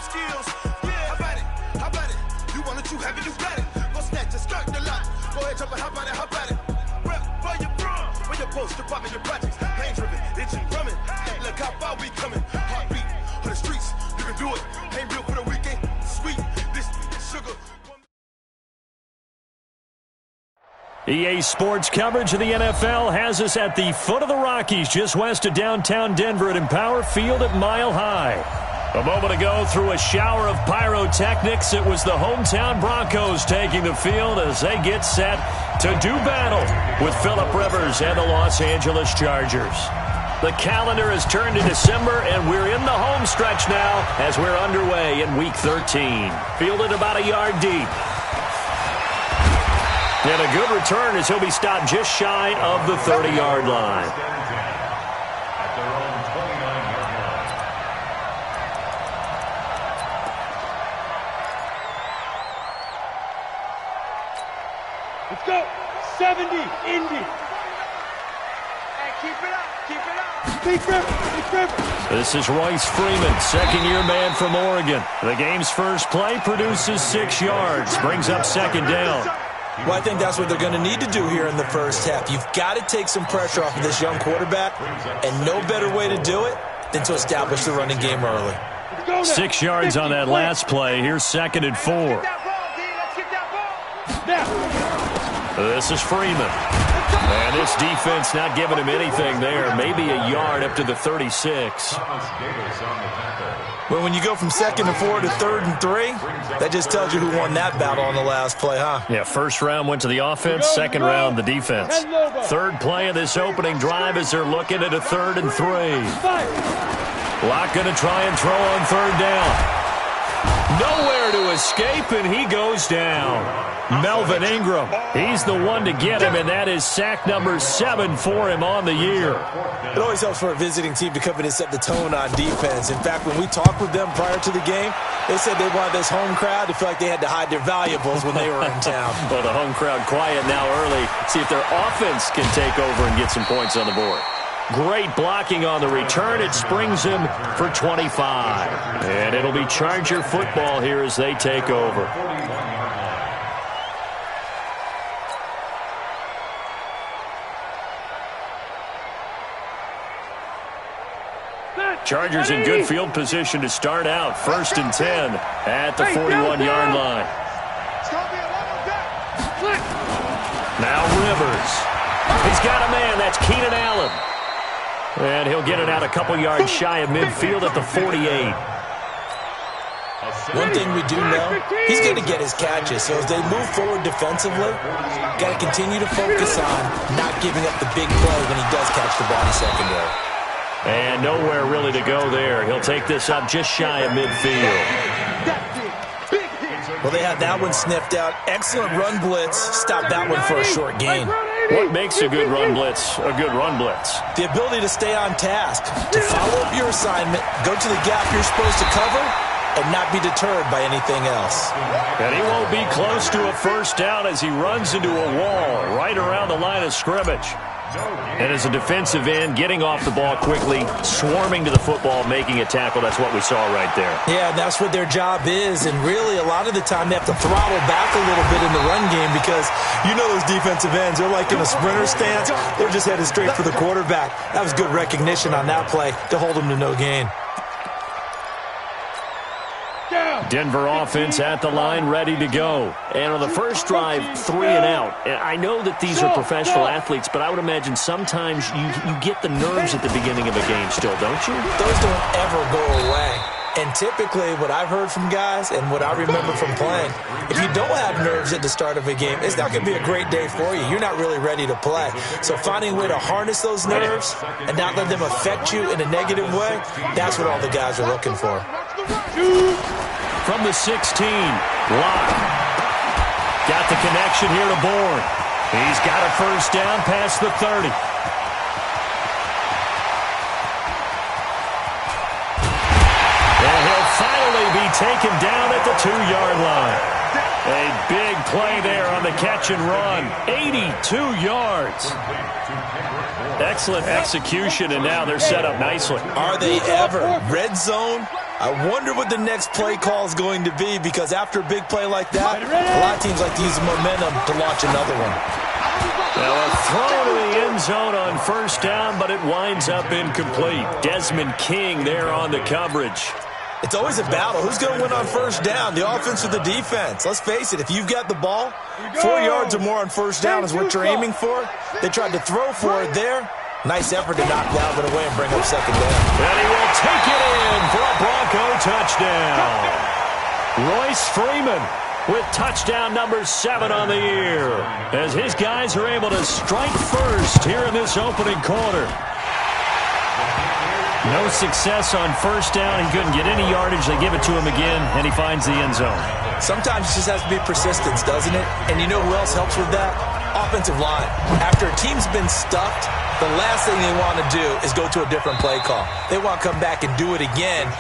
them skills. Yeah, how about it? How about it? You want it, you have it, you got it. Go snatch it, skirt the lot. Go ahead, jump it, how about it? How about it? Rep for your bro, for your post, your pop, and your projects. Pain driven, itching, drumming. Look how far we coming. Heartbeat for the streets, you can do it. Ain't real for the weekend. Sweet, this sugar. EA Sports coverage of the NFL has us at the foot of the Rockies, just west of downtown Denver at Empower Field at Mile High. A moment ago, through a shower of pyrotechnics, it was the hometown Broncos taking the field as they get set to do battle with Phillip Rivers and the Los Angeles Chargers. The calendar has turned to December, and we're in the home stretch now as we're underway in Week 13. Fielded about a yard deep. And a good return as he'll be stopped just shy of the 30-yard line. Let's go. 70, Indy. Hey, keep it up, keep it up. Big Rivers. This is Royce Freeman, second-year man from Oregon. The game's first play produces 6 yards, brings up second down. Well, I think that's what they're going to need to do here in the first half. You've got to take some pressure off of this young quarterback, and no better way to do it than to establish the running game early. 6 yards on that last play. Here's 2nd and 4. This is Freeman. And this defense not giving him anything there. Maybe a yard up to the 36. Well, when you go from 2nd and 4 to 3rd and 3, that just tells you who won that battle on the last play, huh? Yeah, first round went to the offense, second round the defense. Third play of this opening drive as they're looking at a 3rd and 3. Locke going to try and throw on 3rd down. Nowhere to escape, and he goes down. Melvin Ingram, he's the one to get him, and that is sack number 7 for him on the year. It always helps for a visiting team to come in and set the tone on defense. In fact, when we talked with them prior to the game, they said they wanted this home crowd to feel like they had to hide their valuables when they were in town. Well, the home crowd quiet now early. See if their offense can take over and get some points on the board. Great blocking on the return. It springs him for 25. And it'll be Charger football here as they take over. Chargers in good field position to start out. 1st and 10 at the 41-yard line. Now Rivers. He's got a man. That's Keenan Allen. And he'll get it out a couple yards shy of midfield at the 48. One thing we do know, he's going to get his catches. So as they move forward defensively, got to continue to focus on not giving up the big play when he does catch the ball in secondary. And nowhere really to go there. He'll take this up just shy of midfield. Well, they had that one sniffed out. Excellent run blitz. Stop that one for a short gain. What makes a good run blitz a good run blitz? The ability to stay on task, to follow up your assignment, go to the gap you're supposed to cover, and not be deterred by anything else. And he won't be close to a first down as he runs into a wall right around the line of scrimmage. And as a defensive end, getting off the ball quickly, swarming to the football, making a tackle, that's what we saw right there. Yeah, that's what their job is. And really, a lot of the time, they have to throttle back a little bit in the run game because you know those defensive ends, they're like in a sprinter stance. They're just headed straight for the quarterback. That was good recognition on that play to hold them to no gain. Denver offense at the line, ready to go. And on the first drive, 3 and out. And I know that these are professional athletes, but I would imagine sometimes you get the nerves at the beginning of a game still, don't you? Those don't ever go away. And typically, what I've heard from guys and what I remember from playing, if you don't have nerves at the start of a game, it's not going to be a great day for you. You're not really ready to play. So finding a way to harness those nerves and not let them affect you in a negative way, that's what all the guys are looking for. From the 16, Locke. Got the connection here to Bourne. He's got a first down past the 30. And he'll finally be taken down at the 2-yard line. A big play there on the catch and run. 82 yards. Excellent execution, and now they're set up nicely. Are they ever? Red zone, I wonder what the next play call is going to be, because after a big play like that, a lot of teams like to use the momentum to launch another one. Now a throw to the end zone on first down, but it winds up incomplete. Desmond King there on the coverage. It's always a battle. Who's going to win on first down, the offense or the defense? Let's face it, if you've got the ball, 4 yards or more on first down is what you're aiming for. They tried to throw for it there. Nice effort to knock Dalvin away and bring up second down. And he will take it in for a Bronco touchdown. Royce Freeman with touchdown number 7 on the year, as his guys are able to strike first here in this opening quarter. No success on first down. He couldn't get any yardage. They give it to him again, and he finds the end zone. Sometimes it just has to be persistence, doesn't it? And you know who else helps with that? Offensive line. After a team's been stuffed, the last thing they want to do is go to a different play call. They want to come back and do it again.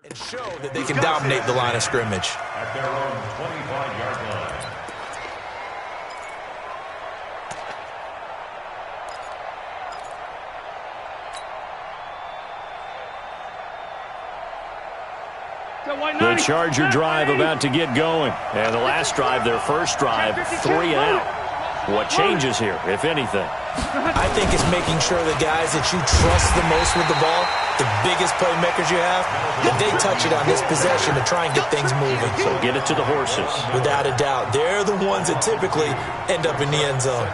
And show that they can dominate the line of scrimmage. At their own 25-yard line. The Charger drive about to get going. And the last drive, their first drive, 3 and out. What changes here, if anything? I think it's making sure the guys that you trust the most with the ball, the biggest playmakers you have, that they touch it on this possession to try and get things moving. So get it to the horses. Without a doubt. They're the ones that typically end up in the end zone.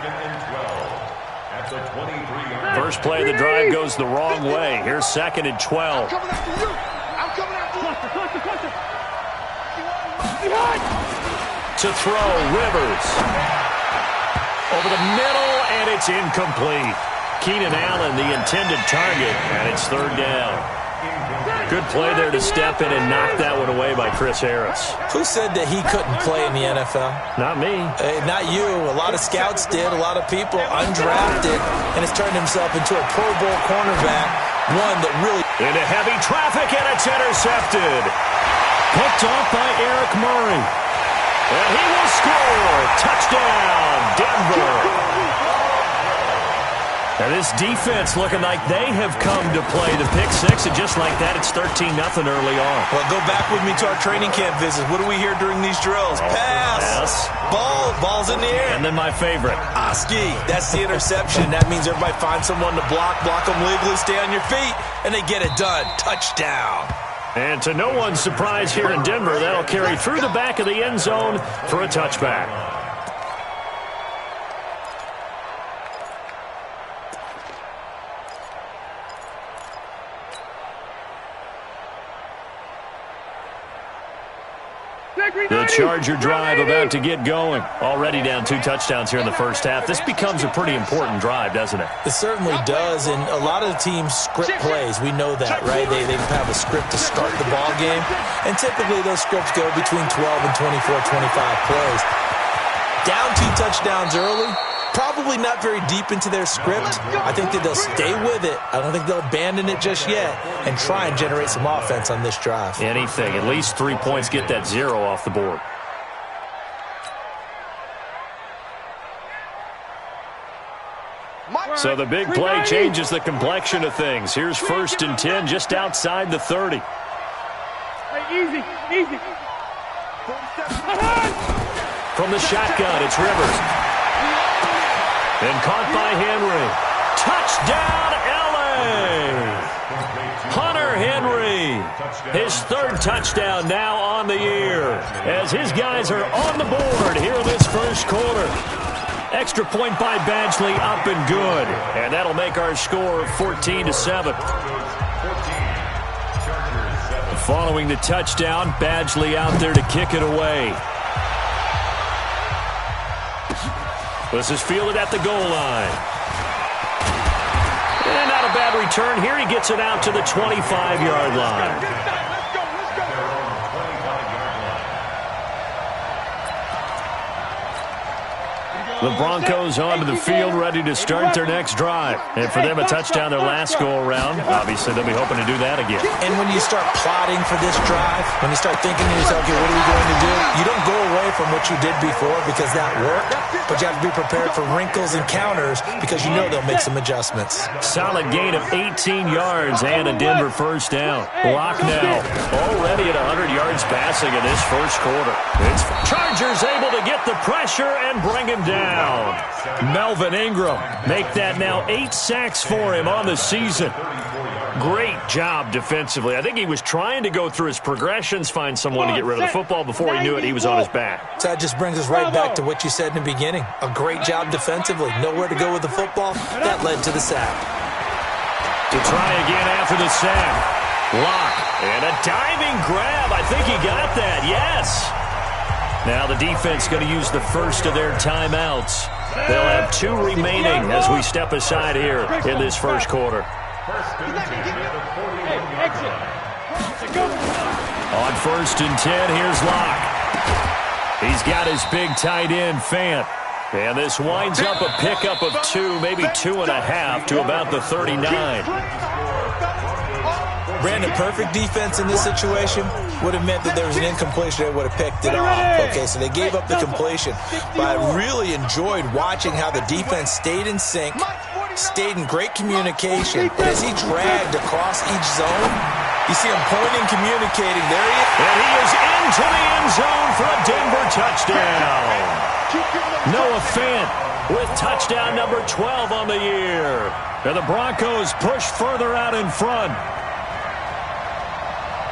First play of the drive goes the wrong way. Here's 2nd and 12. To throw, Rivers. Over the middle, and it's incomplete. Keenan Allen, the intended target, and it's 3rd down. Good play there to step in and knock that one away by Chris Harris. Who said that he couldn't play in the NFL? Not me. Not you. A lot of scouts did, a lot of people undrafted, and has turned himself into a Pro Bowl cornerback, one that really... Into heavy traffic, and it's intercepted. Picked off by Eric Murray. And he will score. Touchdown, Denver. And this defense looking like they have come to play the pick six, and just like that, it's 13-0 early on. Well, go back with me to our training camp visits. What do we hear during these drills? Pass. Ball's in the air. And then my favorite. Oski. That's the interception. That means everybody finds someone to block them legally, stay on your feet, and they get it done. Touchdown. And to no one's surprise here in Denver, that'll carry through the back of the end zone for a touchback. The Charger drive about to get going. Already down 2 touchdowns here in the first half. This becomes a pretty important drive, doesn't it? It certainly does, and a lot of the teams script plays. We know that, right? They have a script to start the ball game, and typically those scripts go between 12 and 24, 25 plays. Down 2 touchdowns early, probably not very deep into their script. I think that they'll stay with it. I don't think they'll abandon it just yet and try and generate some offense on this drive. Anything. At least 3 points, get that 0 off the board. So the big play changes the complexion of things. Here's 1st and 10 just outside the 30. Easy. From the shotgun, it's Rivers. And caught by Henry. Touchdown, L.A. Hunter Henry. His 3rd touchdown now on the year, as his guys are on the board here in this first quarter. Extra point by Badgley, up and good. And that'll make our score 14-7. Following the touchdown, Badgley out there to kick it away. This is fielded at the goal line. And not a bad return here. He gets it out to the 25-yard line. The Broncos onto the field, ready to start their next drive. And for them, a touchdown their last go-around. Obviously, they'll be hoping to do that again. And when you start plotting for this drive, when you start thinking to yourself, okay, what are we going to do? You don't go away from what you did before because that worked, but you have to be prepared for wrinkles and counters because you know they'll make some adjustments. Solid gain of 18 yards and a Denver first down. Block now. Already at 100 yards passing in this first quarter. It's Chargers able to get the pressure and bring him down. Melvin Ingram make that now 8 sacks for him on the season. Great job defensively. I think he was trying to go through his progressions, find someone to get rid of the football. Before he knew it, he was on his back. So that just brings us right back to what you said in the beginning. A great job defensively. Nowhere to go with the football. That led to the sack. To try again after the sack. Lock. And a diving grab. I think he got that. Yes. Now the defense going to use the first of their timeouts. They'll have 2 remaining as we step aside here in this first quarter. On 1st and 10, here's Locke. He's got his big tight end, Fant. And this winds up a pickup of 2, maybe 2.5 to about the 39. Brandon, perfect defense in this situation would have meant that there was an incompletion. They would have picked it off. Okay, so they gave up the completion. But I really enjoyed watching how the defense stayed in sync, stayed in great communication. And as he dragged across each zone, you see him pointing, communicating. There he is. And he is into the end zone for a Denver touchdown. Noah Fant with touchdown number 12 on the year. And the Broncos push further out in front.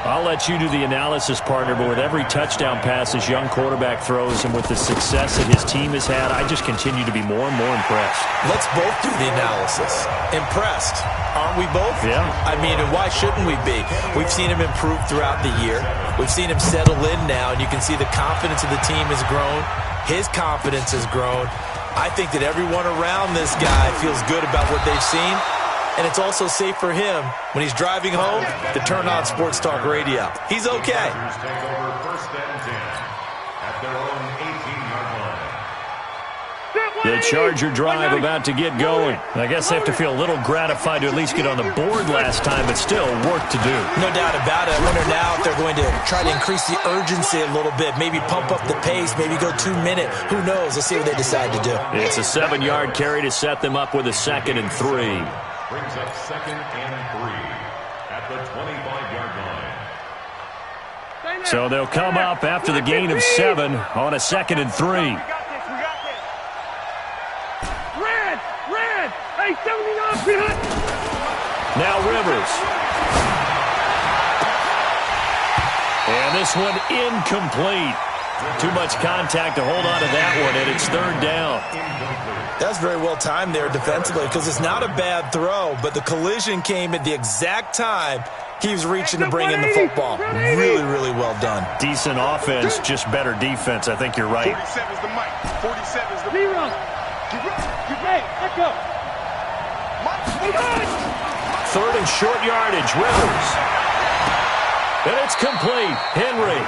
I'll let you do the analysis, partner, but with every touchdown pass his young quarterback throws and with the success that his team has had, I just continue to be more and more impressed. Let's both do the analysis. Impressed. Aren't we both? Yeah. I mean, and why shouldn't we be? We've seen him improve throughout the year. We've seen him settle in now, and you can see the confidence of the team has grown. His confidence has grown. I think that everyone around this guy feels good about what they've seen. And it's also safe for him when he's driving home to turn on Sports Talk Radio. He's okay. Take over 1st and 10 at their own 18-yard line. The Charger drive about to get going. I guess they have to feel a little gratified to at least get on the board last time, but still work to do. No doubt about it. I wonder now if they're going to try to increase the urgency a little bit, maybe pump up the pace, maybe go 2-minute. Who knows? Let's see what they decide to do. It's a 7-yard carry to set them up with a 2nd and 3. Brings up 2nd and 3 at the 25-yard line. So they'll come up after the gain of 7 on a 2nd and 3. Red! Hey, 70 off behind! Now Rivers. And this one incomplete. Too much contact to hold on to that one, and it's 3rd down. That's very well timed there defensively because it's not a bad throw, but the collision came at the exact time he was reaching to bring in the football. Really, really well done. Decent offense, just better defense. I think you're right. 47's the mic. 47's the Zero. Hey, let go. 3rd and short yardage, Rivers. And it's complete. Henry.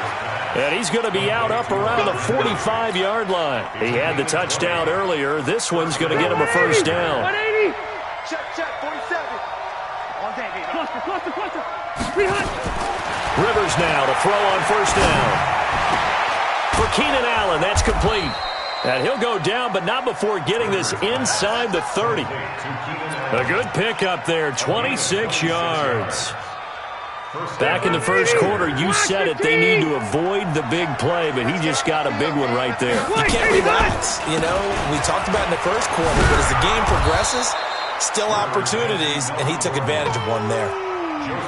And he's going to be out up around the 45-yard line. He had the touchdown earlier. This one's going to get him a first down. 180. Check, 47. On that, cluster. Rivers now to throw on 1st down. For Keenan Allen, that's complete. And he'll go down, but not before getting this inside the 30. A good pickup there, 26 yards. Back in the first quarter, you said it, they need to avoid the big play, but he just got a big one right there. You can't relax. You know, we talked about in the first quarter, but as the game progresses, still opportunities, and he took advantage of one there.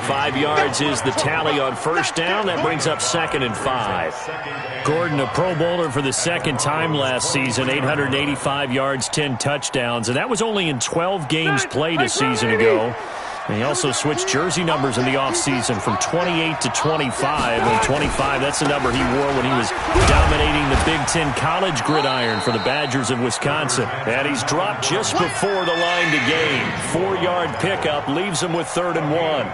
5 yards is the tally on 1st down. That brings up 2nd and 5. Gordon, a Pro Bowler for the 2nd time last season, 885 yards, 10 touchdowns, and that was only in 12 games played a season ago. He also switched jersey numbers in the offseason from 28 to 25. And 25, that's the number he wore when he was dominating the Big Ten college gridiron for the Badgers of Wisconsin. And he's dropped just before the line to gain. 4-yard pickup leaves him with 3rd and 1.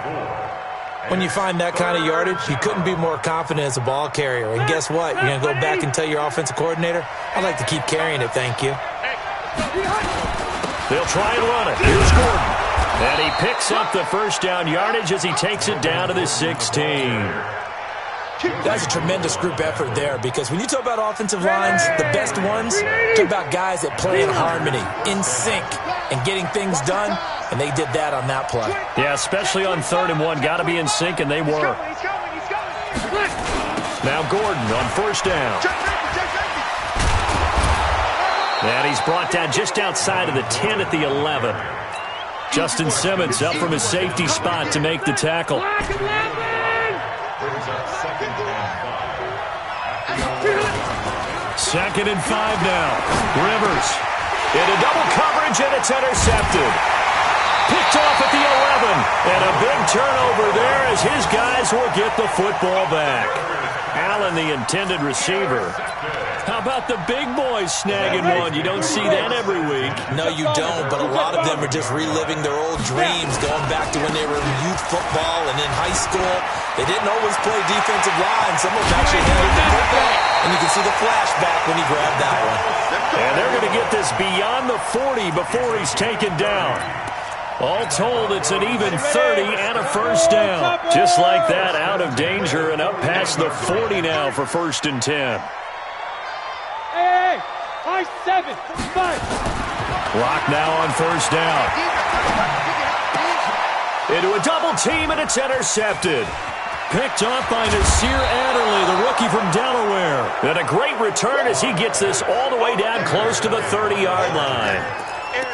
When you find that kind of yardage, you couldn't be more confident as a ball carrier. And guess what? You're going to go back and tell your offensive coordinator, I'd like to keep carrying it, thank you. They'll try and run it. Here's Gordon. And he picks up the first down yardage as he takes it down to the 16. That's a tremendous group effort there, because when you talk about offensive lines, the best ones, talk about guys that play in harmony, in sync, and getting things done, and they did that on that play. Yeah, especially on 3rd and 1. Got to be in sync, and they were. Now Gordon on 1st down. And he's brought down just outside of the 10 at the 11. Justin Simmons up from his safety spot to make the tackle. Second and 5 now. Rivers into double coverage, and it's intercepted. Picked off at the 11. And a big turnover there as his guys will get the football back. Allen, the intended receiver. How about the big boys snagging one? You don't see that every week. No, you don't, but a lot of them are just reliving their old dreams, going back to when they were in youth football and in high school. They didn't always play defensive line. Some of them actually handled the football, and you can see the flashback when he grabbed that one. And they're going to get this beyond the 40 before he's taken down. All told, it's an even 30 and a first down. Just like that, out of danger and up past the 40 now for 1st and 10. Hey, high 7, 5. Clock now on 1st down. Into a double team, and it's intercepted. Picked off by Nasir Adderley, the rookie from Delaware. And a great return as he gets this all the way down close to the 30-yard line.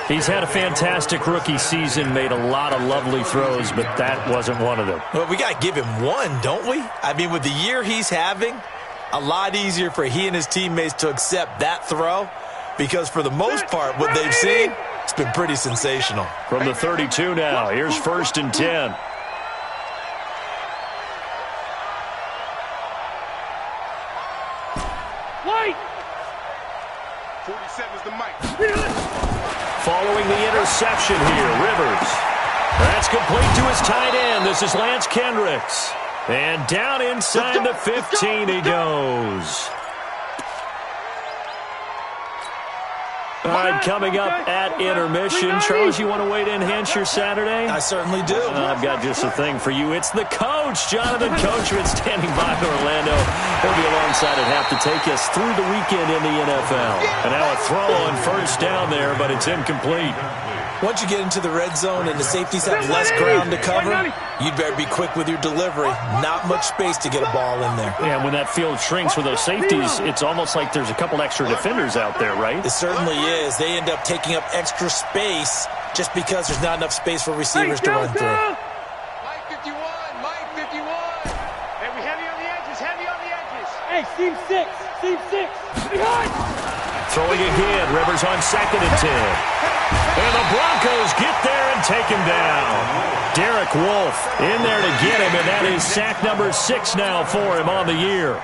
He's had a fantastic rookie season, made a lot of lovely throws, but that wasn't one of them. Well, we got to give him one, don't we? I mean, with the year he's having, a lot easier for he and his teammates to accept that throw, because for the most part, what they've seen, it's been pretty sensational. From the 32 now, here's 1st and 10. White! 47's the mic. Following the interception here, Rivers. That's complete to his tight end. This is Lance Kendricks. And down inside the 15 he goes. All right, coming up at intermission. Charles, you want to wait to enhance your Saturday? I certainly do. I've got just a thing for you. It's the coach, Jonathan Coachman, standing by in Orlando. He'll be alongside at half to take us through the weekend in the NFL. And now a throw on 1st down there, but it's incomplete. Once you get into the red zone and the safeties have less ground to cover, you'd better be quick with your delivery. Not much space to get a ball in there. Yeah, when that field shrinks with those safeties, it's almost like there's a couple extra defenders out there, right? It certainly is. They end up taking up extra space just because there's not enough space for receivers to run through. Mike 51, Mike 51. Hey, we heavy on the edges, heavy on the edges. Hey, seam 6, seam 6. Behind! Throwing again, Rivers on 2nd and 10. And the Broncos get there and take him down. Derek Wolfe in there to get him, and that is sack number 6 now for him on the year.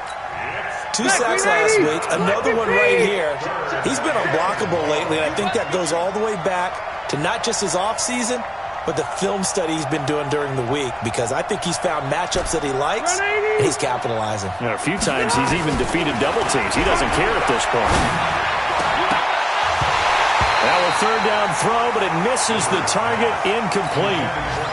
2 sacks last week, another one right here. He's been unblockable lately, and I think that goes all the way back to not just his offseason, but the film study he's been doing during the week, because I think he's found matchups that he likes, and he's capitalizing. And a few times he's even defeated double teams. He doesn't care at this point. Now a 3rd down throw, but it misses the target, incomplete.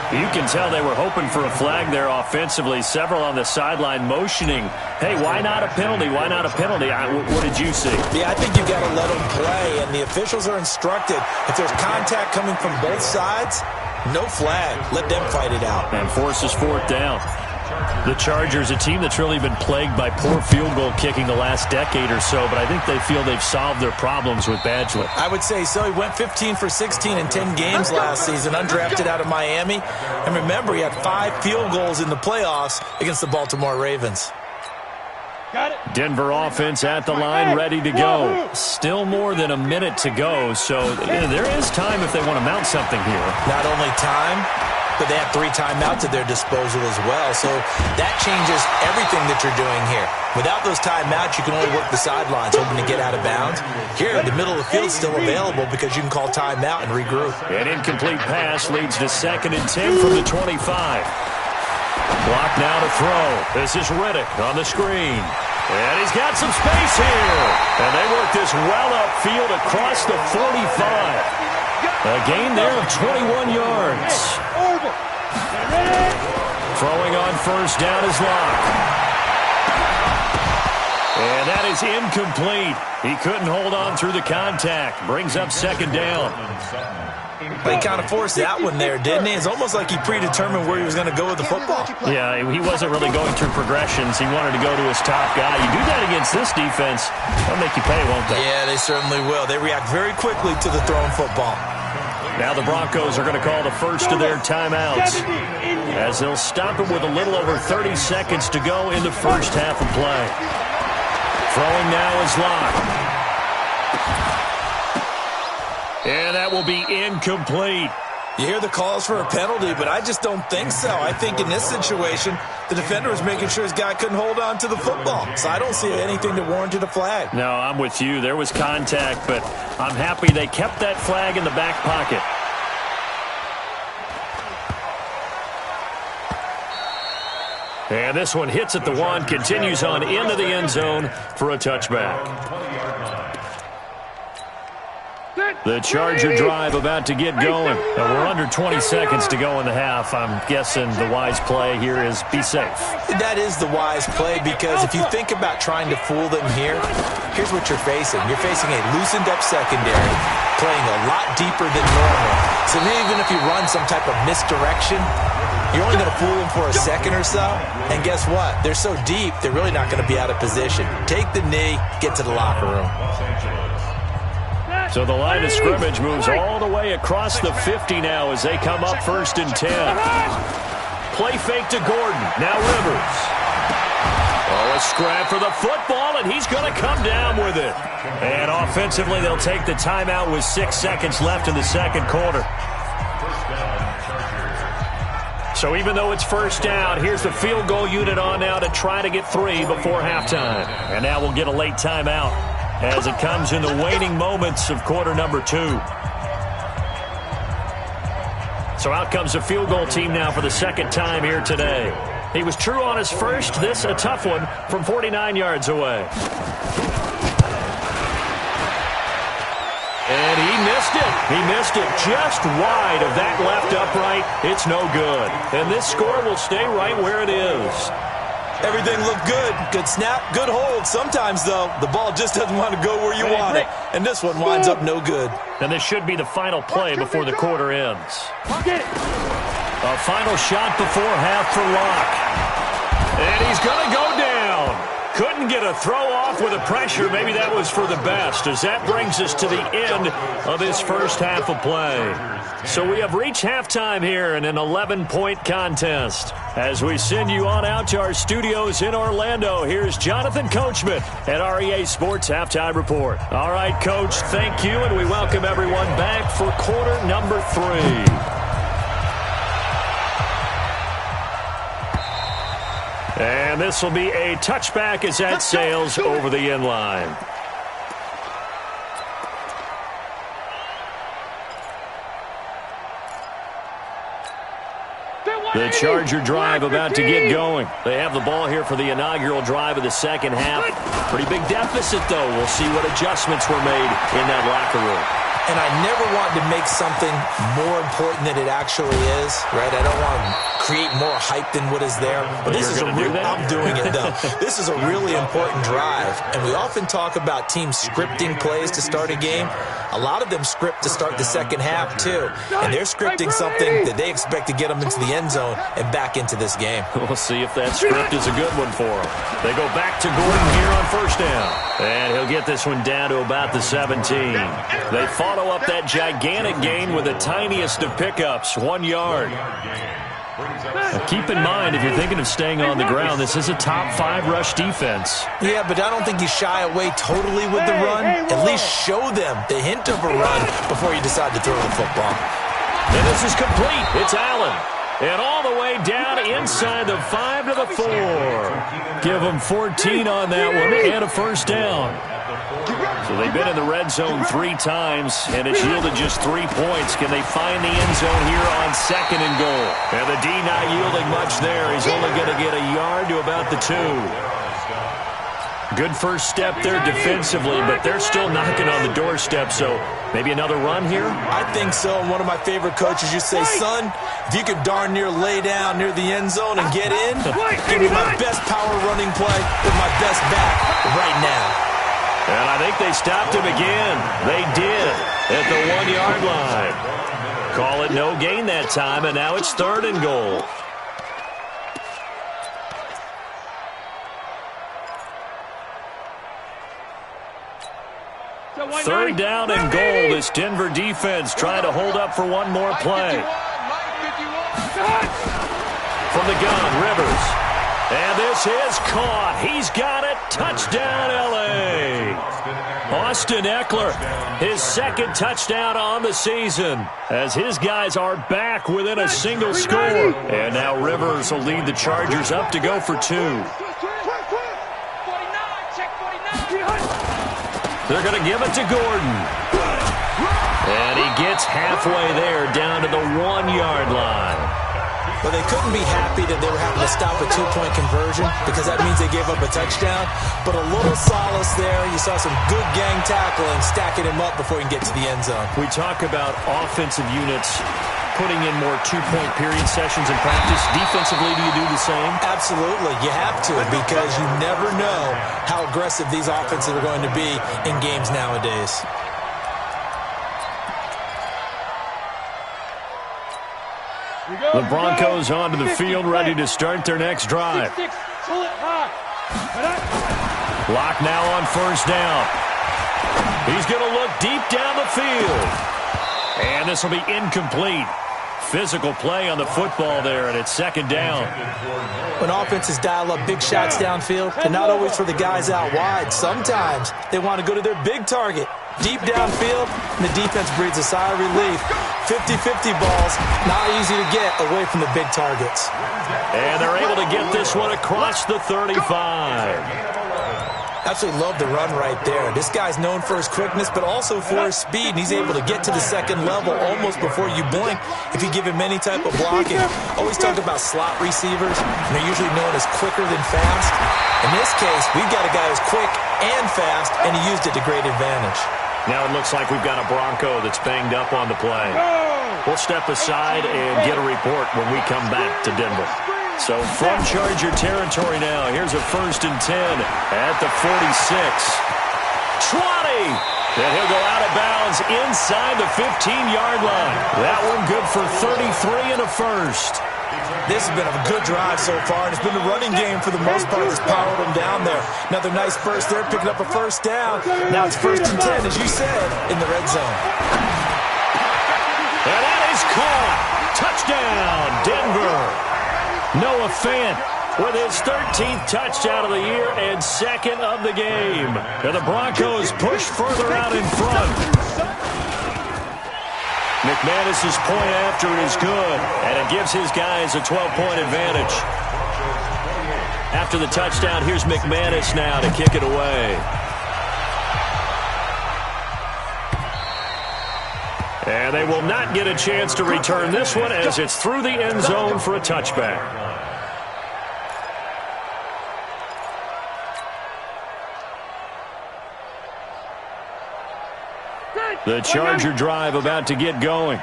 You can tell they were hoping for a flag there offensively. Several on the sideline motioning, hey, why not a penalty? Why not a penalty? What did you see? Yeah, I think you've got to let them play, and the officials are instructed. If there's contact coming from both sides, no flag. Let them fight it out. And forces 4th down. The Chargers, a team that's really been plagued by poor field goal kicking the last decade or so, but I think they feel they've solved their problems with Badgley. I would say so. He went 15 for 16 in 10 games last season, undrafted out of Miami. And remember, he had 5 field goals in the playoffs against the Baltimore Ravens. Denver offense at the line, ready to go. Still more than a minute to go, so there is time if they want to mount something here. Not only time, but they have 3 timeouts at their disposal as well. So that changes everything that you're doing here. Without those timeouts, you can only work the sidelines, hoping to get out of bounds. Here, the middle of the field is still available because you can call timeout and regroup. An incomplete pass leads to 2nd and 10 from the 25. Block now to throw. This is Riddick on the screen. And he's got some space here. And they work this well upfield across the 45. A gain there of 21 yards. Throwing on first down is Locke. And that is incomplete. He couldn't hold on through the contact. Brings up 2nd down. He kind of forced that one there, didn't he? It's almost like he predetermined where he was going to go with the football. Yeah, he wasn't really going through progressions. He wanted to go to his top guy. You do that against this defense, they'll make you pay, won't they? Yeah, they certainly will. They react very quickly to the thrown football. Now the Broncos are going to call the first of their timeouts, as they'll stop it with a little over 30 seconds to go in the first half of play. Throwing now is Locke. And that will be incomplete. You hear the calls for a penalty, but I just don't think so. I think in this situation, the defender was making sure his guy couldn't hold on to the football. So I don't see anything that warranted a flag. No, I'm with you. There was contact, but I'm happy they kept that flag in the back pocket. And this one hits at the 1, continues on into the end zone for a touchback. The Charger drive about to get going. We're under 20 seconds to go in the half. I'm guessing the wise play here is be safe. That is the wise play, because if you think about trying to fool them here, here's what you're facing. You're facing a loosened-up secondary, playing a lot deeper than normal. So even if you run some type of misdirection, you're only going to fool them for a second or so. And guess what? They're so deep, they're really not going to be out of position. Take the knee, get to the locker room. So the line of scrimmage moves all the way across the 50 now as they come up 1st and 10. Play fake to Gordon. Now Rivers. Oh, a scrap for the football, and he's going to come down with it. And offensively, they'll take the timeout with 6 seconds left in the second quarter. So even though it's first down, here's the field goal unit on now to try to get 3 before halftime. And now we'll get a late timeout as it comes in the waning moments of quarter number 2. So out comes the field goal team now for the second time here today. He was true on his first. This a tough one from 49 yards away. And he missed it. He missed it just wide of that left upright. It's no good. And this score will stay right where it is. Everything looked good. Good snap, good hold. Sometimes, though, the ball just doesn't want to go where you want it. And this one winds up no good. And this should be the final play before the quarter ends. A final shot before half for Locke. And he's going to go down. Couldn't get a throw off with the pressure. Maybe that was for the best, as that brings us to the end of this first half of play. So we have reached halftime here in an 11-point contest. As we send you on out to our studios in Orlando, here's Jonathan Coachman at REA Sports Halftime Report. All right, Coach, thank you, and we welcome everyone back for quarter number 3. And this will be a touchback as that sails over the end line. The Charger drive about to get going. They have the ball here for the inaugural drive of the second half. Pretty big deficit, though. We'll see what adjustments were made in that locker room. And I never want to make something more important than it actually is, right? I don't want to create more hype than what is there. But this is I'm doing it, though. This is a really important drive. And we often talk about teams scripting plays to start a game. A lot of them script to start the second half, too. And they're scripting something that they expect to get them into the end zone and back into this game. We'll see if that script is a good one for them. They go back to Gordon here on first down. And he'll get this one down to about the 17. They follow up that gigantic gain with the tiniest of pickups, 1 yard. Now keep in mind, if you're thinking of staying on the ground, this is a top 5 rush defense. Yeah, but I don't think you shy away totally with the run. At least show them the hint of a run before you decide to throw the football. And this is complete. It's Allen. And all the way down inside the 5 to the 4. Give them 14 on that one and a first down. So they've been in the red zone 3 times, and it's yielded just 3 points. Can they find the end zone here on 2nd and goal? And the D not yielding much there. He's only going to get a yard to about the 2. Good first step there defensively, but they're still knocking on the doorstep, so maybe another run here? I think so. And one of my favorite coaches used to say, son, if you could darn near lay down near the end zone and get in, give me my best power running play with my best back right now. And I think they stopped him again. They did at the 1-yard line. Call it no gain that time, and now it's 3rd and goal. Third down and goal. This Denver defense trying to hold up for one more play. From the gun, Rivers. And this is caught. He's got it. Touchdown, L.A. Austin Eckler, his 2nd touchdown on the season, as his guys are back within a single score. And now Rivers will lead the Chargers up to go for 2. They're going to give it to Gordon. And he gets halfway there down to the 1-yard line. Well, they couldn't be happy that they were having to stop a 2-point conversion because that means they gave up a touchdown. But a little solace there. You saw some good gang tackling, stacking him up before he can get to the end zone. We talk about offensive units putting in more 2-point period sessions in practice. Defensively, do you do the same? Absolutely. You have to, because you never know how aggressive these offenses are going to be in games nowadays. The Broncos onto the field, ready to start their next drive. Lock now on 1st down. He's going to look deep down the field. And this will be incomplete. Physical play on the football there, and it's 2nd down. When offenses dial up big shots downfield, they're not always for the guys out wide. Sometimes they want to go to their big target. Deep downfield, and the defense breathes a sigh of relief. 50-50 balls, not easy to get away from the big targets. And they're able to get this one across the 35. Absolutely love the run right there. This guy's known for his quickness, but also for his speed, and he's able to get to the 2nd level almost before you blink if you give him any type of blocking. Always talk about slot receivers, and they're usually known as quicker than fast. In this case, we've got a guy who's quick and fast, and he used it to great advantage. Now it looks like we've got a Bronco that's banged up on the play. We'll step aside and get a report when we come back to Denver. So from Charger territory now, here's a 1st and 10 at the 46. 20! And he'll go out of bounds inside the 15-yard line. That one good for 33 and a first. This has been a good drive so far, and it's been the running game for the most part that's powered them down there. Another nice burst there, picking up a 1st down. Now it's 1st and 10, as you said, in the red zone. And that is caught. Touchdown, Denver. Noah Fant with his 13th touchdown of the year and 2nd of the game. And the Broncos push further out in front. McManus's point after is good, and it gives his guys a 12-point advantage. After the touchdown, here's McManus now to kick it away. And they will not get a chance to return this one as it's through the end zone for a touchback. The Charger drive about to get going.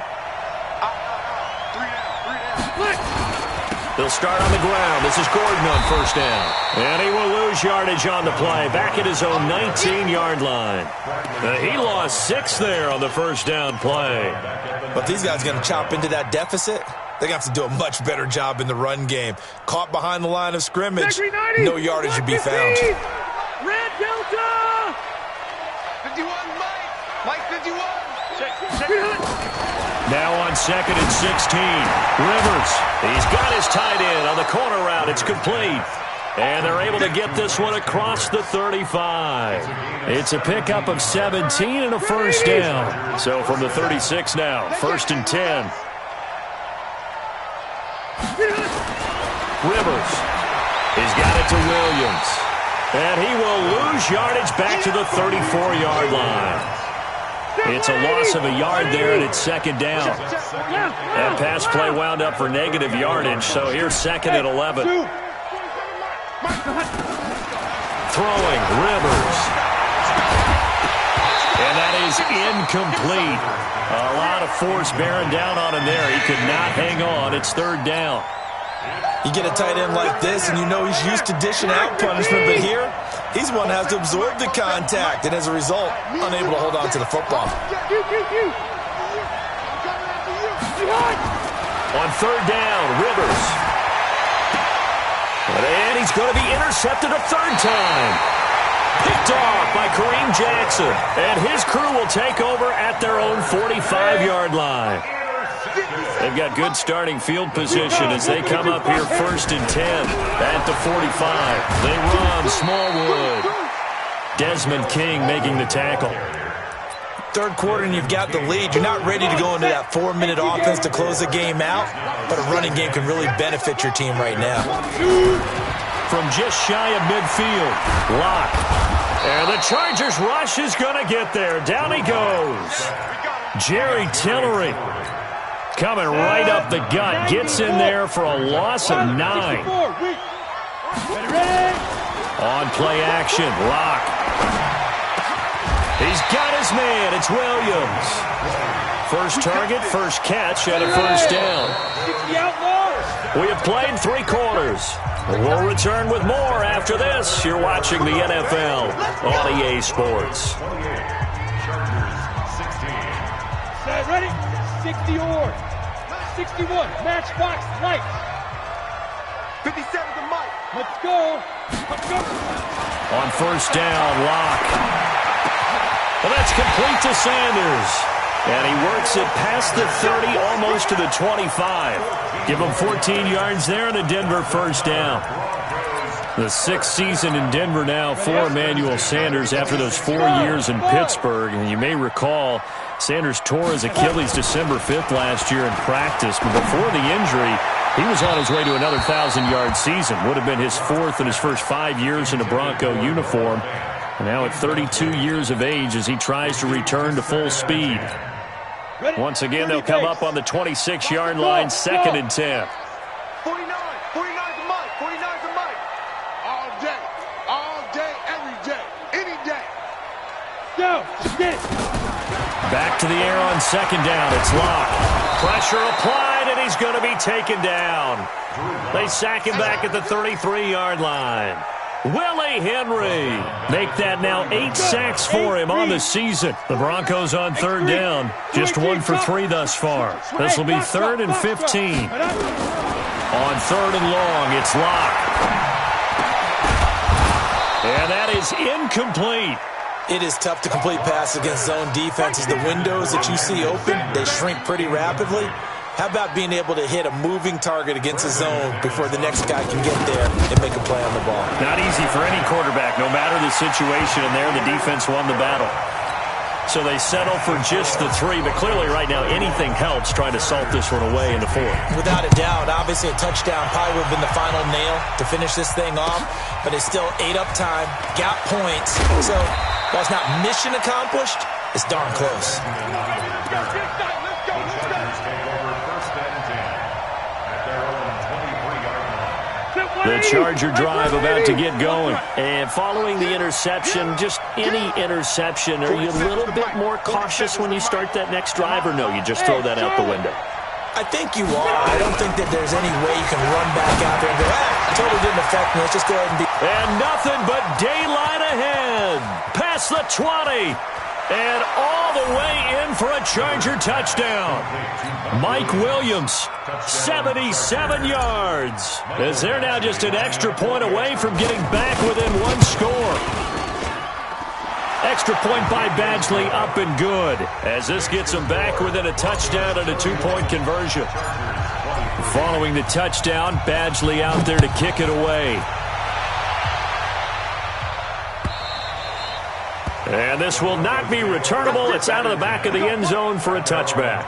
They'll start on the ground. This is Gordon on 1st down. And he will lose yardage on the play. Back at his own 19-yard line. He lost 6 there on the 1st down play. But these guys are going to chop into that deficit. They're going to have to do a much better job in the run game. Caught behind the line of scrimmage, no yardage to be found. Red Delta! 51, Mike 51. Now on 2nd and 16. Rivers, he's got his tight end on the corner route. It's complete. And they're able to get this one across the 35. It's a pickup of 17 and a 1st down. So from the 36 now, 1st and 10. Rivers. He's got it to Williams. And he will lose yardage back to the 34-yard line. It's a loss of a yard there, and it's second down. That pass play wound up for negative yardage, so here's second and 11. Throwing, Rivers. And that is incomplete. A lot of force bearing down on him there. He could not hang on. It's third down. You get a tight end like this, and you know he's used to dishing out punishment, but here, he's one that has to absorb the contact, and as a result, unable to hold on to the football. On third down, Rivers. And he's going to be intercepted a third time. Picked off by Kareem Jackson, and his crew will take over at their own 45-yard line. They've got good starting field position as they come up here first and 10 at the 45. They run Smallwood. Desmond King making the tackle. Third quarter and you've got the lead. You're not ready to go into that 4-minute offense to close the game out, but a running game can really benefit your team right now. From just shy of midfield, Locke. And the Chargers rush is going to get there. Down he goes. Jerry Tillery. Coming right up the gut. Gets in there for a loss of 9. On play action, Locke. He's got his man. It's Williams. First target, first catch, and a first down. We have played 3 quarters. We'll return with more after this. You're watching the NFL on EA Sports. Set, ready? 60 or 61. Matchbox lights. 57 to Mike. Let's go. Let's go. On first down, Locke. Well, that's complete to Sanders. And he works it past the 30, almost to the 25. Give him 14 yards there and a Denver first down. The 6th season in Denver now for Emmanuel Sanders after those 4 years in Pittsburgh. And you may recall Sanders tore his Achilles December 5th last year in practice. But before the injury, he was on his way to another 1,000-yard season. Would have been his 4th in his first 5 years in a Bronco uniform. And now at 32 years of age as he tries to return to full speed. Once again, they'll come up on the 26-yard line, second and 10. 49 to Mike. 49 to Mike. All day, every day, any day. Go, get it. Back to the air on second down. It's Locke. Pressure applied, and he's going to be taken down. They sack him back at the 33-yard line. Willie Henry. Make that now 8 sacks for him on the season. The Broncos on third down. Just 1 for 3 thus far. This will be 3rd and 15. On third and long, it's Locke. And that is incomplete. It is tough to complete passes against zone defenses. The windows that you see open, they shrink pretty rapidly. How about being able to hit a moving target against a zone before the next guy can get there and make a play on the ball? Not easy for any quarterback, no matter the situation, and there the defense won the battle. So they settle for just the 3, but clearly right now anything helps trying to salt this one away in the 4th. Without a doubt, obviously a touchdown probably would have been the final nail to finish this thing off, but it's still ate up time, got points, so while it's not mission accomplished, it's darn close. The Charger drive about to get going. And following the interception, just any interception, are you a little bit more cautious when you start that next drive, or no, you just throw that out the window? I think you are. I don't think that there's any way you can run back out there and go, totally didn't affect me. Let's just go ahead and be. And nothing but daylight ahead. Past the 20. And all the way in for a Charger touchdown. Mike Williams, 77 yards. As they're now just an extra point away from getting back within 1 score. Extra point by Badgley, up and good. As this gets them back within a touchdown and a 2-point conversion. Following the touchdown, Badgley out there to kick it away. And this will not be returnable. It's out of the back of the end zone for a touchback.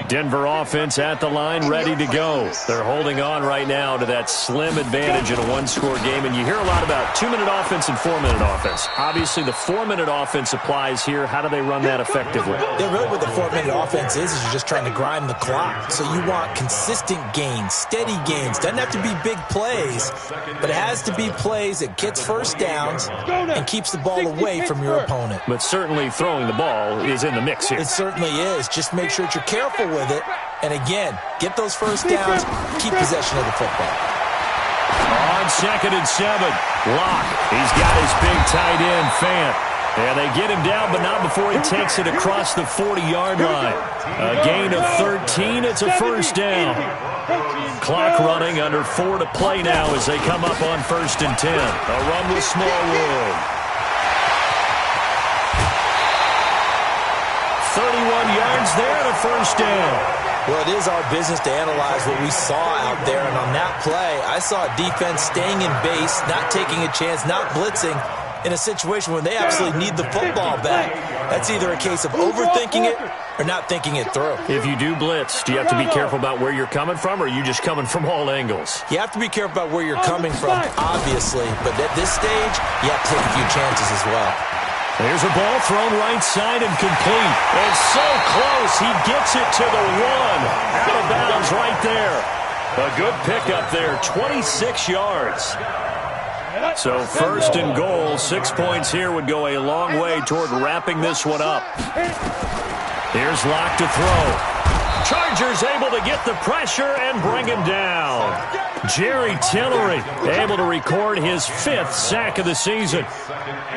Denver offense at the line, ready to go. They're holding on right now to that slim advantage in a one-score game. And you hear a lot about 2-minute offense and 4-minute offense. Obviously, the 4-minute offense applies here. How do they run that effectively? Yeah, really what the 4-minute offense is you're just trying to grind the clock. So you want consistent gains, steady gains. Doesn't have to be big plays, but it has to be plays that gets first downs and keeps the ball away from your opponent. But certainly throwing the ball is in the mix here. It certainly is. Just make sure that you're careful with it. And again, get those first downs, keep possession of the football. On 2nd and 7, Locke. He's got his big tight end, Fant. And they get him down, but not before he takes it across the 40-yard line. A gain of 13. It's a first down. Clock running, under 4 to play now as they come up on 1st and 10. A run with Smallwood. 31 yards there and a first down. Well, it is our business to analyze what we saw out there. And on that play, I saw a defense staying in base, not taking a chance, not blitzing in a situation where they absolutely need the football back. That's either a case of overthinking it or not thinking it through. If you do blitz, do you have to be careful about where you're coming from, or are you just coming from all angles? You have to be careful about where you're coming from, obviously. But at this stage, you have to take a few chances as well. There's a ball thrown right side and complete. And so close, he gets it to the 1. Out of bounds right there. A good pickup there, 26 yards. So 1st and goal, 6 points here would go a long way toward wrapping this one up. Here's Locke to throw. Chargers able to get the pressure and bring him down. Jerry Tillery able to record his 5th sack of the season.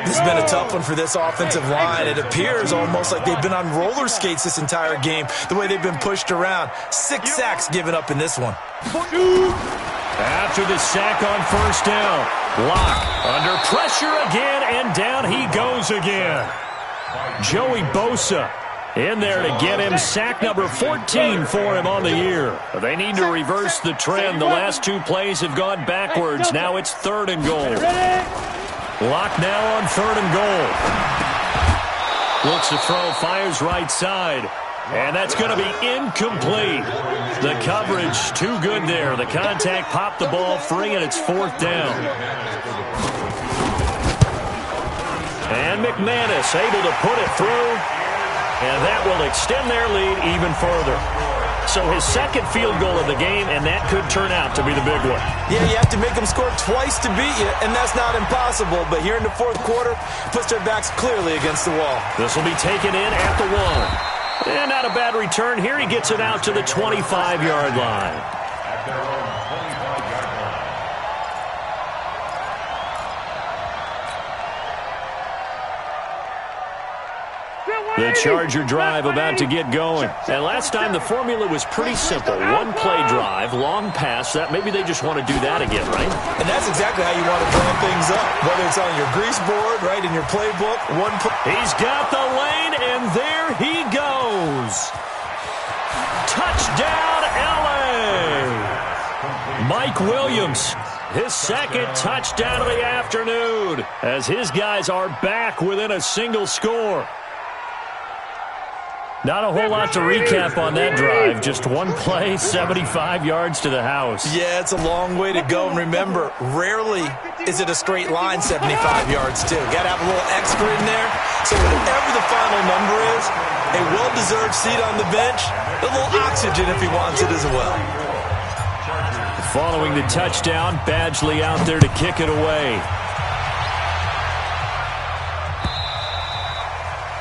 This has been a tough one for this offensive line. It appears almost like they've been on roller skates this entire game, the way they've been pushed around. 6 sacks given up in this one. After the sack on 1st down, Locke under pressure again, and down he goes again. Joey Bosa in there to get him sack number 14 for him on the year. They need to reverse the trend. The last 2 plays have gone backwards. Now it's 3rd and goal. Locke now on 3rd and goal. Looks to throw, fires right side. And that's going to be incomplete. The coverage too good there. The contact popped the ball free, and it's 4th down. And McManus able to put it through. And that will extend their lead even further. So his 2nd field goal of the game, and that could turn out to be the big one. Yeah, you have to make them score twice to beat you, and that's not impossible. But here in the 4th quarter, puts their backs clearly against the wall. This will be taken in at the 1. And not a bad return. Here he gets it out to the 25-yard line. The Charger drive about to get going. And last time the formula was pretty simple. 1-play drive, long pass. That maybe they just want to do that again, right? And that's exactly how you want to plan things up. Whether it's on your grease board, right, in your playbook. He's got the lane, and there he goes. Touchdown, L.A. Mike Williams, his 2nd touchdown of the afternoon, as his guys are back within a single score. Not a whole lot to recap on that drive. Just 1 play, 75 yards to the house. Yeah, it's a long way to go. And remember, rarely is it a straight line 75 yards, too. Got to have a little extra in there. So whatever the final number is, a well-deserved seat on the bench, a little oxygen if he wants it as well. Following the touchdown, Badgley out there to kick it away.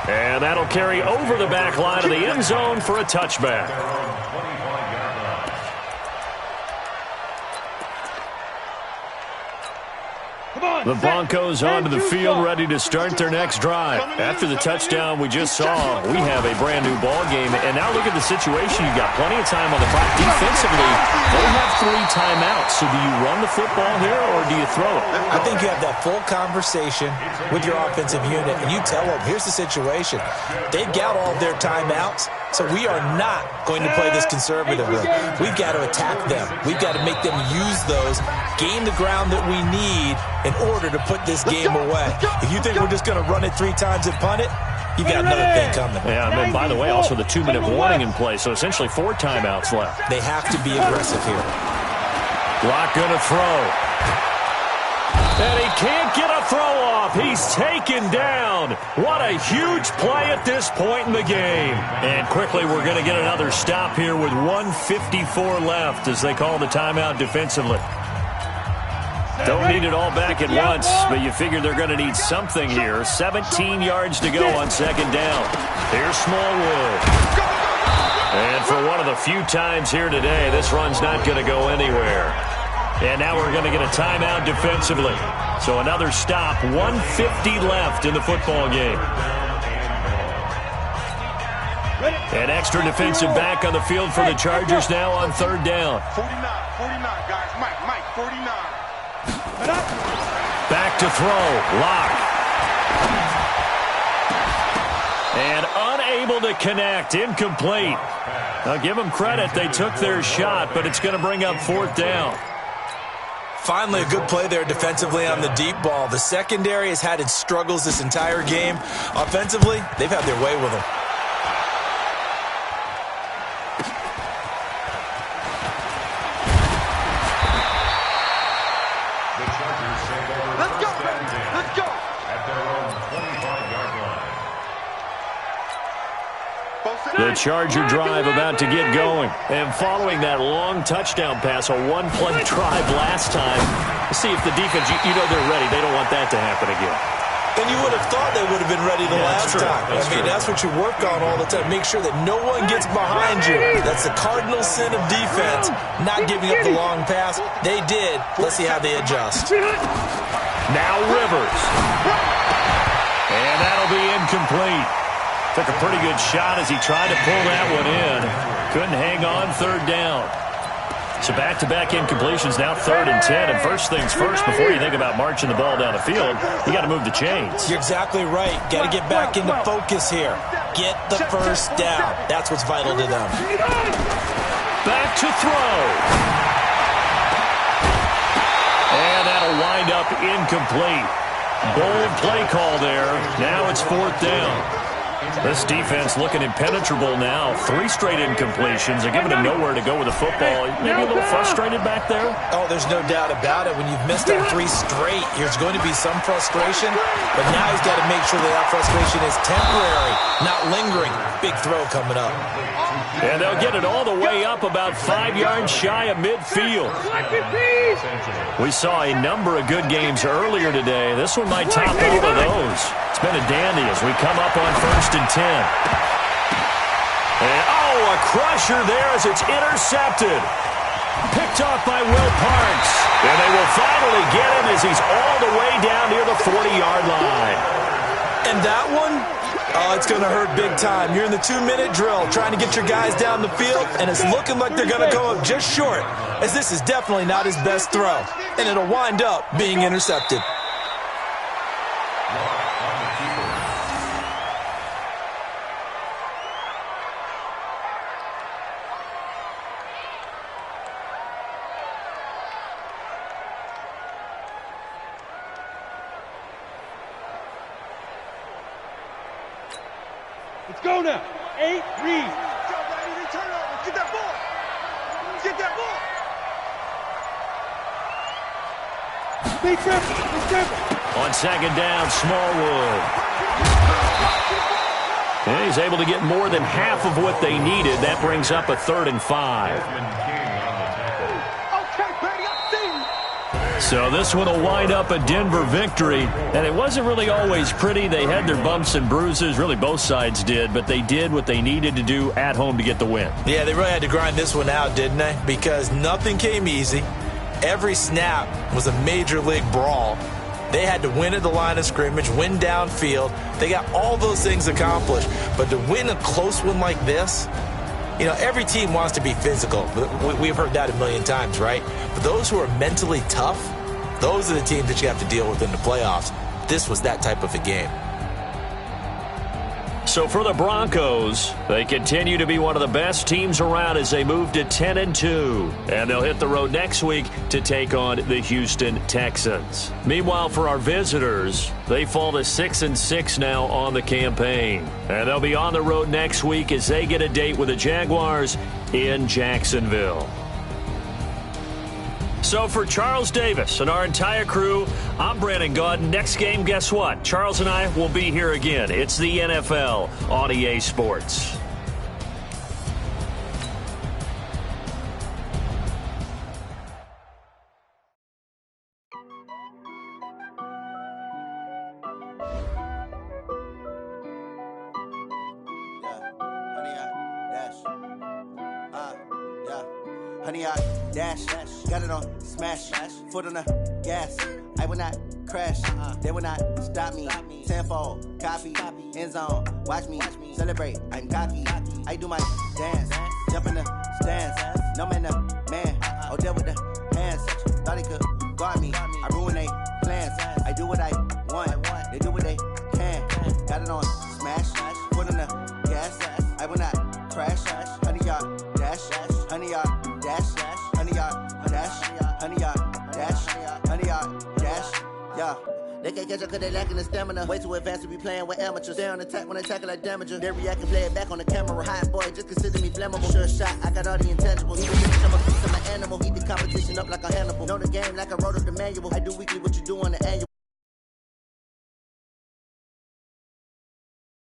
And that'll carry over the back line of the end zone for a touchback. The Broncos onto the field, ready to start their next drive. After the touchdown we just saw, we have a brand-new ball game. And now look at the situation. You've got plenty of time on the clock. Defensively, they have 3 timeouts. So do you run the football here, or do you throw it? I think you have that full conversation with your offensive unit, and you tell them, here's the situation. They've got all of their timeouts, so we are not going to play this conservatively. We've got to attack them. We've got to make them use those, gain the ground that we need in order to put this game away. If you think we're just going to run it 3 times and punt it, you've got another thing coming. Yeah, and then, by the way, also the 2-minute warning in play, so essentially 4 timeouts left. They have to be aggressive here. Block going to throw. And he can't get a throw off. He's taken down. What a huge play at this point in the game. And quickly we're going to get another stop here with 1:54 left as they call the timeout defensively. Don't need it all back at once, but you figure they're going to need something here. 17 yards to go on second down. Here's Smallwood. And for one of the few times here today, this run's not going to go anywhere. And now we're going to get a timeout defensively. So another stop, 1:50 left in the football game. An extra defensive back on the field for the Chargers now on third down. 49, guys. Mike, 49. Back to throw. Lock. And unable to connect. Incomplete. I'll give them credit. They took their shot, but it's going to bring up fourth down. Finally, a good play there defensively on the deep ball. The secondary has had its struggles this entire game. Offensively, they've had their way with them. Let's go. At their own 25-yard line. The Charger drive about to get going. And following that long touchdown pass, a one-play drive last time, see if the defense, you know they're ready. They don't want that to happen again. And you would have thought they would have been ready the last time. That's what you work on all the time. Make sure that no one gets behind you. That's the cardinal sin of defense, not giving up the long pass. They did. Let's see how they adjust. Now Rivers. And that'll be incomplete. Took a pretty good shot as he tried to pull that one in. Couldn't hang on third down. So back-to-back incompletions, now 3rd and 10. And first things first, before you think about marching the ball down the field, you got to move the chains. You're exactly right. Got to get back into focus here. Get the first down. That's what's vital to them. Back to throw. And that'll wind up incomplete. Bold play call there. Now it's 4th down. This defense looking impenetrable now. 3 straight incompletions. They're giving him nowhere to go with the football. Maybe a little frustrated back there? Oh, there's no doubt about it. When you've missed on 3 straight, there's going to be some frustration. But now he's got to make sure that frustration is temporary, not lingering. Big throw coming up. And they'll get it all the way up about 5 yards shy of midfield. We saw a number of good games earlier today. This one might top all of those. It's been a dandy as we come up on 1st and 10. And, a crusher there as it's intercepted. Picked off by Will Parks. And they will finally get him as he's all the way down near the 40-yard line. And that one, it's going to hurt big time. You're in the 2-minute drill trying to get your guys down the field, and it's looking like they're going to go up just short, as this is definitely not his best throw. And it'll wind up being intercepted. Let's go now. 8, read. Turn over. Get that ball. Get that ball. Be careful. On second down, Smallwood. And he's able to get more than half of what they needed. That brings up a 3rd and 5. So this one will wind up a Denver victory, and it wasn't really always pretty. They had their bumps and bruises, really both sides did, but they did what they needed to do at home to get the win. Yeah, they really had to grind this one out, didn't they? Because nothing came easy. Every snap was a major league brawl. They had to win at the line of scrimmage, win downfield. They got all those things accomplished, but to win a close one like this, every team wants to be physical. We've heard that a million times, right? But those who are mentally tough, those are the teams that you have to deal with in the playoffs. This was that type of a game. So for the Broncos, they continue to be one of the best teams around as they move to 10-2. And they'll hit the road next week to take on the Houston Texans. Meanwhile, for our visitors, they fall to 6-6 now on the campaign. And they'll be on the road next week as they get a date with the Jaguars in Jacksonville. So for Charles Davis and our entire crew, I'm Brandon Gaud. Next game, guess what? Charles and I will be here again. It's the NFL on EA Sports. Honey, I dash, got it on smash, foot on the gas. I will not crash, they will not stop me. Tenfold, copy, end zone, watch me celebrate. I'm cocky, I do my dance, jump in the stands. No man, man, oh, there with the hands. Thought he could guard me, I ruin they plans. I do what I want, they do what they can. Got it on smash, foot on the gas. I will not crash, honey, y'all dash, honey, y'all dash, honey, y'all dash, honey, y'all dash, honey, y'all dash, yeah. They can't catch up cause they lacking the stamina. Way too advanced to be playing with amateurs. Stay on attack when they tackle like damager. They react and play it back on the camera. Hot boy, just consider me flammable. Sure shot, I got all the intangibles. Even if I'm a piece of my animal, eat the competition up like a Hannibal. Know the game like I wrote up the manual. I do weekly what you do on the annual.